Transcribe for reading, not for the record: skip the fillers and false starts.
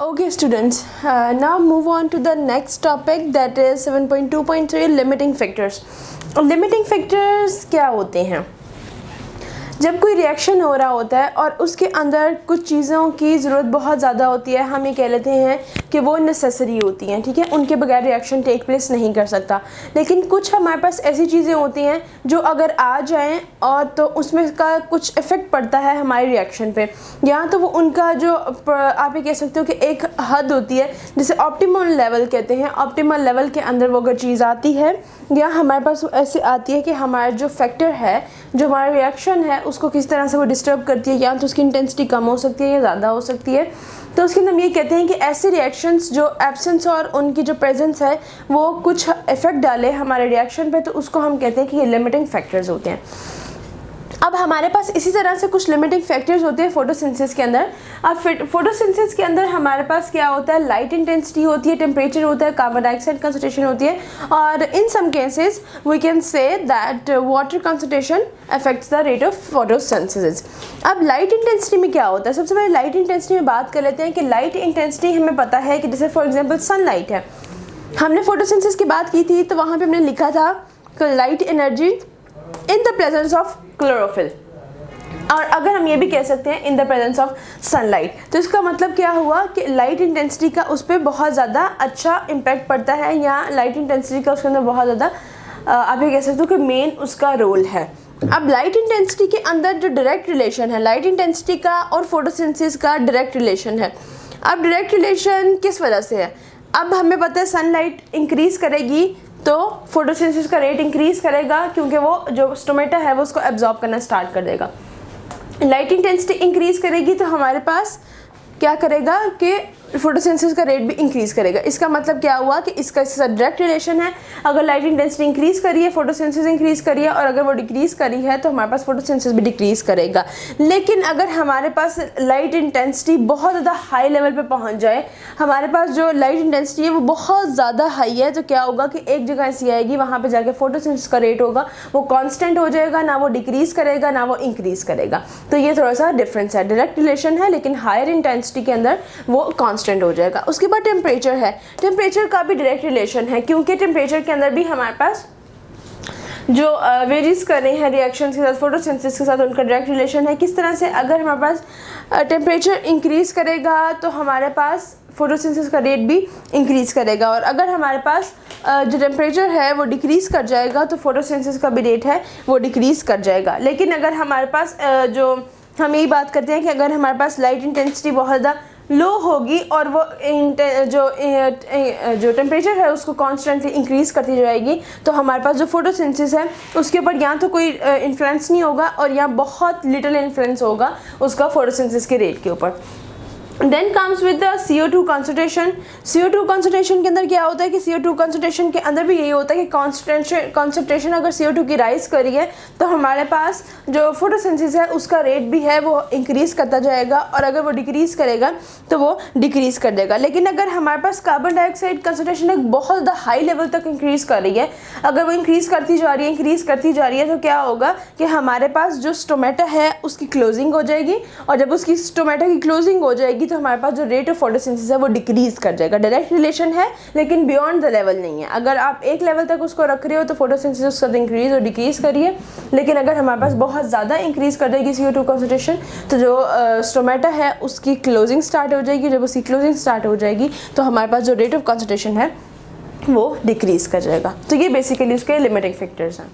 Okay students, now move on to the next topic, that is 7.2.3 limiting factors. Limiting factors क्या होते हैं? जब कोई रिएक्शन हो रहा होता है और उसके अंदर कुछ चीज़ों की ज़रूरत बहुत ज़्यादा होती है, हम ये कह लेते हैं कि वो नेसेसरी होती हैं, ठीक है, उनके बगैर रिएक्शन टेक प्लेस नहीं कर सकता। लेकिन कुछ हमारे पास ऐसी चीज़ें होती हैं जो अगर आ जाएं और तो उसमें का कुछ इफ़ेक्ट पड़ता है हमारे रिएक्शन पे, या तो वो उनका जो आप ये कह सकते हो कि एक हद होती है जिसे ऑप्टिमल लेवल कहते हैं। ऑप्टिमल लेवल के अंदर वो अगर चीज़ आती है या हमारे पास ऐसे आती है कि हमारा जो फैक्टर है, जो हमारा रिएक्शन है, उसको किस तरह से वो डिस्टर्ब करती है, या तो उसकी इंटेंसिटी कम हो सकती है या ज़्यादा हो सकती है, तो उसके अंदर हम ये कहते हैं कि ऐसे रिएक्शंस जो एब्सेंस और उनकी जो प्रेजेंस है वो कुछ इफ़ेक्ट डाले हमारे रिएक्शन पे, तो उसको हम कहते हैं कि ये लिमिटिंग फैक्टर्स होते हैं। अब हमारे पास इसी तरह से कुछ लिमिटिंग फैक्टर्स होते हैं फोटोसिंथेसिस के अंदर। अब फोटोसिंथेसिस के अंदर हमारे पास क्या होता है, लाइट इंटेंसिटी होती है, टेम्परेचर होता है, कार्बन डाइऑक्साइड कंसंट्रेशन होती है, और in some cases we can say that water concentration affects the rate of photosynthesis. अब लाइट इंटेंसिटी में क्या होता है, सबसे पहले लाइट इंटेंसिटी में बात कर लेते हैं कि लाइट इंटेंसिटी हमें पता है कि जैसे फॉर एग्जाम्पल सनलाइट है, हमने फोटोसिंथेसिस की बात की थी तो वहाँ पर हमने लिखा था कि light energy in the presence of chlorophyll, और अगर हम ये भी कह सकते हैं in the presence of sunlight, तो इसका मतलब क्या हुआ कि लाइट इंटेंसिटी का उस पर बहुत ज़्यादा अच्छा इम्पैक्ट पड़ता है, या लाइट इंटेंसिटी का उसके अंदर बहुत ज़्यादा आप ये कह सकते हो कि मेन उसका रोल है। अब लाइट इंटेंसिटी के अंदर जो डायरेक्ट रिलेशन है, लाइट इंटेंसिटी का और फोटोसिंथेसिस का डायरेक्ट रिलेशन है। अब डायरेक्ट रिलेशन किस वजह से है, अब हमें पता है सनलाइट इंक्रीज़ करेगी तो फोटोसिंथेसिस का रेट इंक्रीज़ करेगा, क्योंकि वो जो स्टोमेटा है वो उसको एब्जॉर्ब करना स्टार्ट कर देगा। लाइट इंटेंसिटी इंक्रीज़ करेगी तो हमारे पास क्या करेगा कि फोटोसिंथेसिस का रेट भी इंक्रीज़ करेगा। इसका मतलब क्या हुआ कि इसका इसके साथ डायरेक्ट रिलेशन है। अगर लाइट इंटेंसिटी इंक्रीज़ करी है, फोटोसिंथेसिस इंक्रीज़ करी है, और अगर वो डिक्रीज़ करी है तो हमारे पास फोटोसिंथेसिस भी डिक्रीज़ करेगा। लेकिन अगर हमारे पास लाइट इंटेंसिटी बहुत ज़्यादा हाई लेवल पे पहुंच जाए, हमारे पास जो लाइट इंटेंसिटी है वो बहुत ज़्यादा हाई है, तो क्या होगा कि एक जगह ऐसी आएगी वहाँ पर जाके फोटोसिंथेसिस का रेट होगा वो कॉन्स्टेंट हो जाएगा, ना वो डिक्रीज़ करेगा ना वो इंक्रीज़ करेगा। तो ये थोड़ा सा डिफरेंस है, डायरेक्ट रिलेशन है लेकिन हायर इंटेंसिटी के अंदर वो कांस्टेंट हो जाएगा। उसके बाद टेम्परेचर है, टेम्परेचर का भी डायरेक्ट रिलेशन है, क्योंकि टेम्परेचर के अंदर भी हमारे पास जो वेरीज कर रहे हैं रिएक्शंस के साथ, फोटोसिंथेसिस के साथ, उनका डायरेक्ट रिलेशन है। किस तरह से, अगर हमारे पास टेम्परेचर इंक्रीज़ करेगा तो हमारे पास फोटोसिंथेसिस का रेट भी इंक्रीज़ करेगा, और अगर हमारे पास जो टेम्परेचर है वो डिक्रीज़ कर जाएगा तो फोटोसिंथेसिस का भी रेट है वो डिक्रीज़ कर जाएगा। लेकिन अगर हमारे पास जो हम यही बात करते हैं कि अगर हमारे पास लाइट इंटेंसिटी बहुत ज़्यादा लो होगी और वो जो टेम्परेचर है उसको कॉन्स्टेंटली इंक्रीज़ करती जाएगी, तो हमारे पास जो फोटोसिंथेसिस है उसके ऊपर या तो कोई इन्फ्लुएंस नहीं होगा और या बहुत लिटिल इन्फ्लुएंस होगा उसका फोटोसिंथेसिस के रेट के ऊपर। Then comes with the CO2 concentration. CO2 concentration के अंदर क्या होता है कि CO2 कॉन्सेंट्रेशन के अंदर भी यही होता है कि कॉन्सेंट्रेशन अगर CO2 की राइज करी है तो हमारे पास जो फोटोसिंथेसिस है उसका रेट भी है वो इंक्रीज़ करता जाएगा, और अगर वो डिक्रीज़ करेगा तो वो डिक्रीज़ कर देगा। लेकिन अगर हमारे पास कार्बन डाइऑक्साइड कंसंट्रेशन एक बहुत ज़्यादा हाई लेवल तक इंक्रीज़ कर रही है, अगर वो इंक्रीज़ करती जा रही है तो क्या होगा कि हमारे पास जो स्टोमेटा है उसकी क्लोजिंग हो जाएगी, और जब उसकी स्टोमेटा की क्लोजिंग हो जाएगी तो हमारे पास जो रेट ऑफ फोटोसिंथेसिस है वो डिक्रीज़ कर जाएगा। डायरेक्ट रिलेशन है लेकिन बियॉन्ड द लेवल नहीं है। अगर आप एक लेवल तक उसको रख रहे हो तो फोटोसिंथेसिस उसका इंक्रीज़ और डिक्रीज़ करिए, लेकिन अगर हमारे पास बहुत ज़्यादा इंक्रीज़ कर देगी CO2 कॉन्सेंट्रेशन तो जो स्टोमेटा है उसकी क्लोजिंग स्टार्ट हो जाएगी। जब उसकी क्लोजिंग स्टार्ट हो जाएगी तो हमारे पास जो रेट ऑफ कॉन्सेंट्रेशन है वो डिक्रीज़ कर जाएगा। तो ये बेसिकली उसके लिमिटिंग फैक्टर्स हैं।